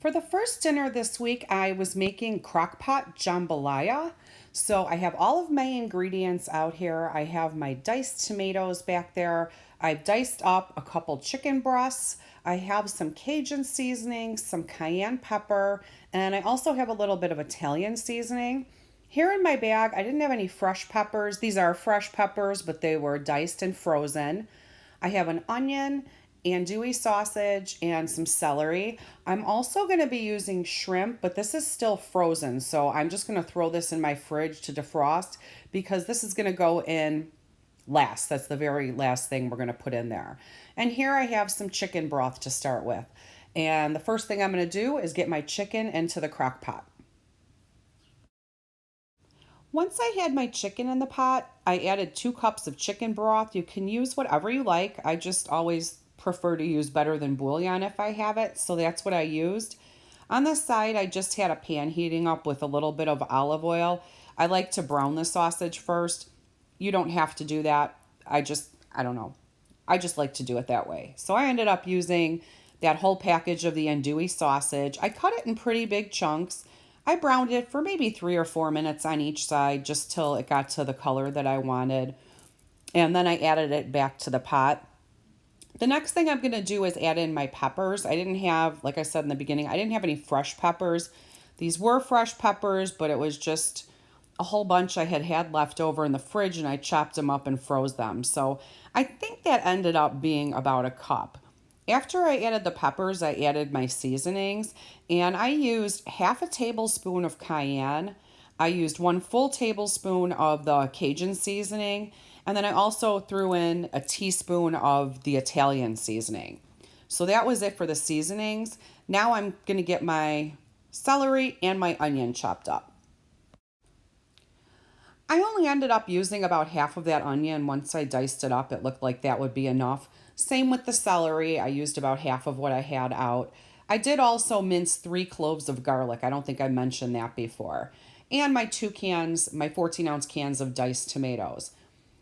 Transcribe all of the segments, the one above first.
For the first dinner this week, I was making crockpot jambalaya. So I have all of my ingredients out here. I have my diced tomatoes back there. I've diced up a couple chicken breasts. I have some Cajun seasoning, some cayenne pepper, and I also have a little bit of Italian seasoning. Here in my bag, I didn't have any fresh peppers. These are fresh peppers, but they were diced and frozen. I have an onion, andouille sausage, and some celery. I'm also going to be using shrimp, but this is still frozen. So I'm just going to throw this in my fridge to defrost because this is going to go in last. That's the very last thing we're going to put in there. And here I have some chicken broth to start with. And the first thing I'm going to do is get my chicken into the crock pot. Once I had my chicken in the pot, I added 2 cups of chicken broth. You can use whatever you like. I just always prefer to use better than bouillon if I have it, so that's what I used. On the side, I just had a pan heating up with a little bit of olive oil. I like to brown the sausage first. You don't have to do that. I don't know. I just like to do it that way. So I ended up using that whole package of the andouille sausage. I cut it in pretty big chunks. I browned it for maybe 3 or 4 minutes on each side just till it got to the color that I wanted. And then I added it back to the pot. The next thing I'm going to do is add in my peppers. I didn't have, like I said in the beginning, I didn't have any fresh peppers. These were fresh peppers, but it was just a whole bunch I had left over in the fridge and I chopped them up and froze them. So I think that ended up being about a cup. After I added the peppers, I added my seasonings and I used half a tablespoon of cayenne. I used 1 full tablespoon of the Cajun seasoning, and then I also threw in a teaspoon of the Italian seasoning. So that was it for the seasonings. Now I'm going to get my celery and my onion chopped up. I only ended up using about half of that onion. Once I diced it up, it looked like that would be enough. Same with the celery. I used about half of what I had out. I did also mince 3 cloves of garlic. I don't think I mentioned that before. And my 2 cans, my 14-ounce cans of diced tomatoes.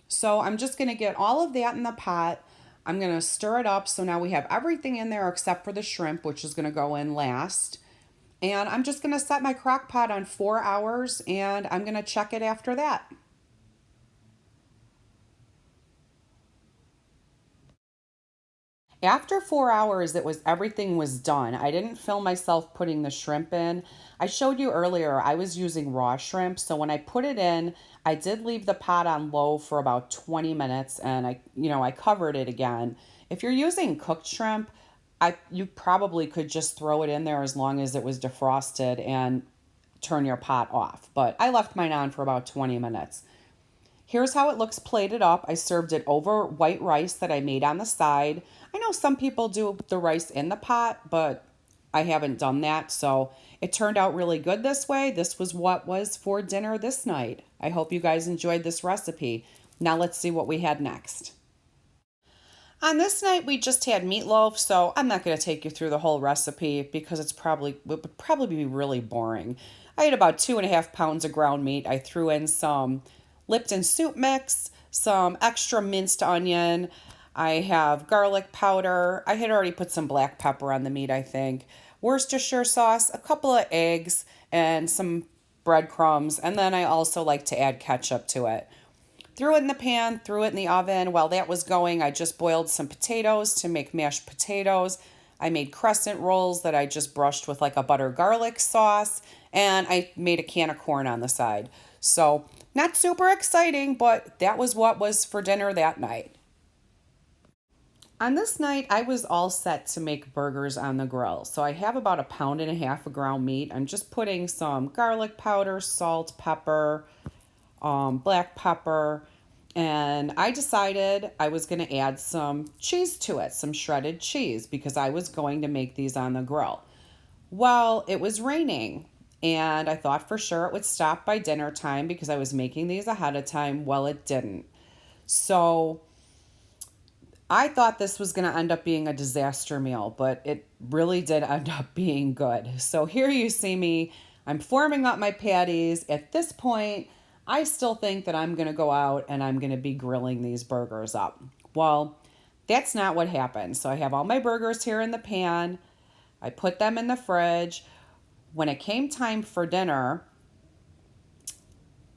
So I'm just going to get all of that in the pot. I'm going to stir it up. So now we have everything in there except for the shrimp, which is going to go in last. And I'm just going to set my crock pot on 4 hours and I'm going to check it after that. After 4 hours, everything was done. I didn't film myself putting the shrimp in. I showed you earlier I was using raw shrimp, so when I put it in, I did leave the pot on low for about 20 minutes and I covered it again. If you're using cooked shrimp, you probably could just throw it in there as long as it was defrosted and turn your pot off. But I left mine on for about 20 minutes. Here's how it looks plated up. I served it over white rice that I made on the side. I know some people do the rice in the pot, but I haven't done that. So it turned out really good this way. This was what was for dinner this night. I hope you guys enjoyed this recipe. Now let's see what we had next. On this night, we just had meatloaf, so I'm not going to take you through the whole recipe because it would probably be really boring. I had about 2.5 pounds of ground meat. I threw in some Lipton soup mix, some extra minced onion. I have garlic powder. I had already put some black pepper on the meat, I think. Worcestershire sauce, a couple of eggs, and some breadcrumbs. And then I also like to add ketchup to it. Threw it in the pan, threw it in the oven. While that was going, I just boiled some potatoes to make mashed potatoes. I made crescent rolls that I just brushed with like a butter garlic sauce, and I made a can of corn on the side. So, not super exciting, but that was what was for dinner that night. On this night, I was all set to make burgers on the grill. So I have about 1.5 pounds of ground meat. I'm just putting some garlic powder, salt, pepper, black pepper, and I decided I was going to add some cheese to it, some shredded cheese, because I was going to make these on the grill. Well, it was raining, and I thought for sure it would stop by dinner time because I was making these ahead of time. Well, it didn't. So I thought this was going to end up being a disaster meal, but it really did end up being good. So here you see me. I'm forming up my patties. At this point, I still think that I'm going to go out and I'm going to be grilling these burgers up. Well, that's not what happened. So I have all my burgers here in the pan. I put them in the fridge. When it came time for dinner,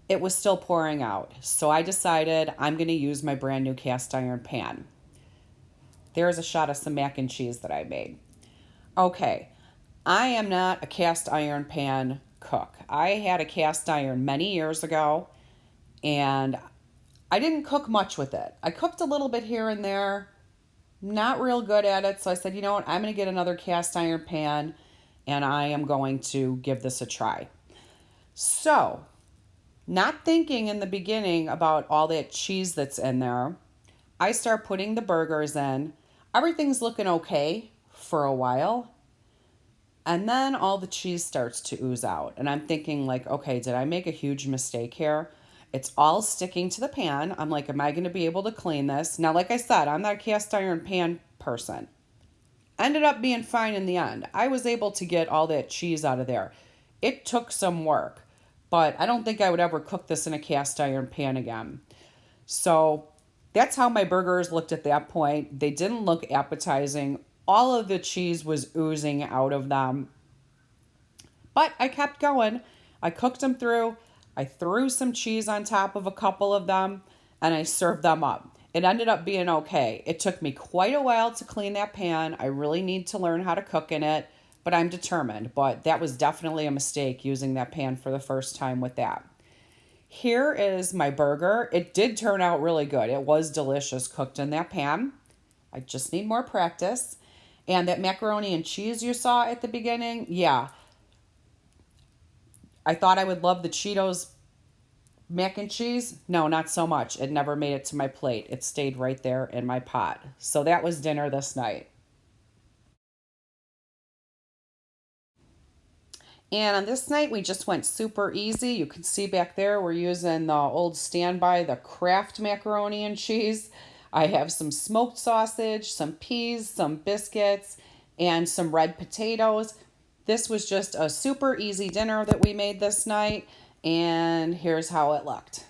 it was still pouring out. So I decided I'm going to use my brand new cast iron pan. There's a shot of some mac and cheese that I made. Okay, I am not a cast iron pan cook. I had a cast iron many years ago, and I didn't cook much with it. I cooked a little bit here and there, not real good at it. So I said, you know what, I'm going to get another cast iron pan and I am going to give this a try. So, not thinking in the beginning about all that cheese that's in there, I start putting the burgers in. Everything's looking okay for a while. And then all the cheese starts to ooze out. And I'm thinking, like, okay, did I make a huge mistake here? It's all sticking to the pan. I'm like, am I going to be able to clean this? Now, like I said, I'm not a cast iron pan person. Ended up being fine in the end. I was able to get all that cheese out of there. It took some work, but I don't think I would ever cook this in a cast iron pan again. So that's how my burgers looked at that point. They didn't look appetizing. All of the cheese was oozing out of them. But I kept going. I cooked them through. I threw some cheese on top of a couple of them and I served them up. It ended up being okay. It took me quite a while to clean that pan. I really need to learn how to cook in it, but I'm determined. But that was definitely a mistake using that pan for the first time with that. Here is my burger. It did turn out really good. It was delicious cooked in that pan. I just need more practice. And that macaroni and cheese you saw at the beginning, yeah, I thought I would love the Cheetos mac and cheese. No, not so much. It never made it to my plate. It stayed right there in my pot. So that was dinner this night. And on this night, we just went super easy. You can see back there, we're using the old standby, the Kraft macaroni and cheese. I have some smoked sausage, some peas, some biscuits, and some red potatoes. This was just a super easy dinner that we made this night, and here's how it looked.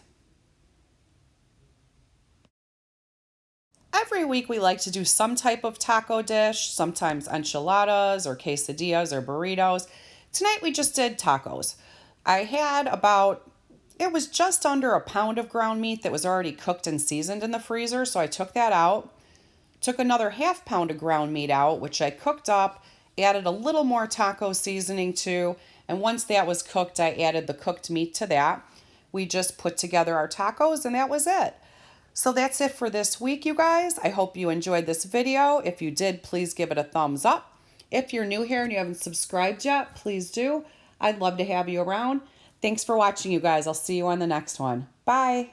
Every week we like to do some type of taco dish, sometimes enchiladas or quesadillas or burritos. Tonight we just did tacos. I had about, it was just under a pound of ground meat that was already cooked and seasoned in the freezer, so I took that out. Took another half pound of ground meat out, which I cooked up, added a little more taco seasoning to, and once that was cooked, I added the cooked meat to that. We just put together our tacos and that was it. So that's it for this week, you guys. I hope you enjoyed this video. If you did, please give it a thumbs up. If you're new here and you haven't subscribed yet, please do. I'd love to have you around. Thanks for watching, you guys. I'll see you on the next one. Bye.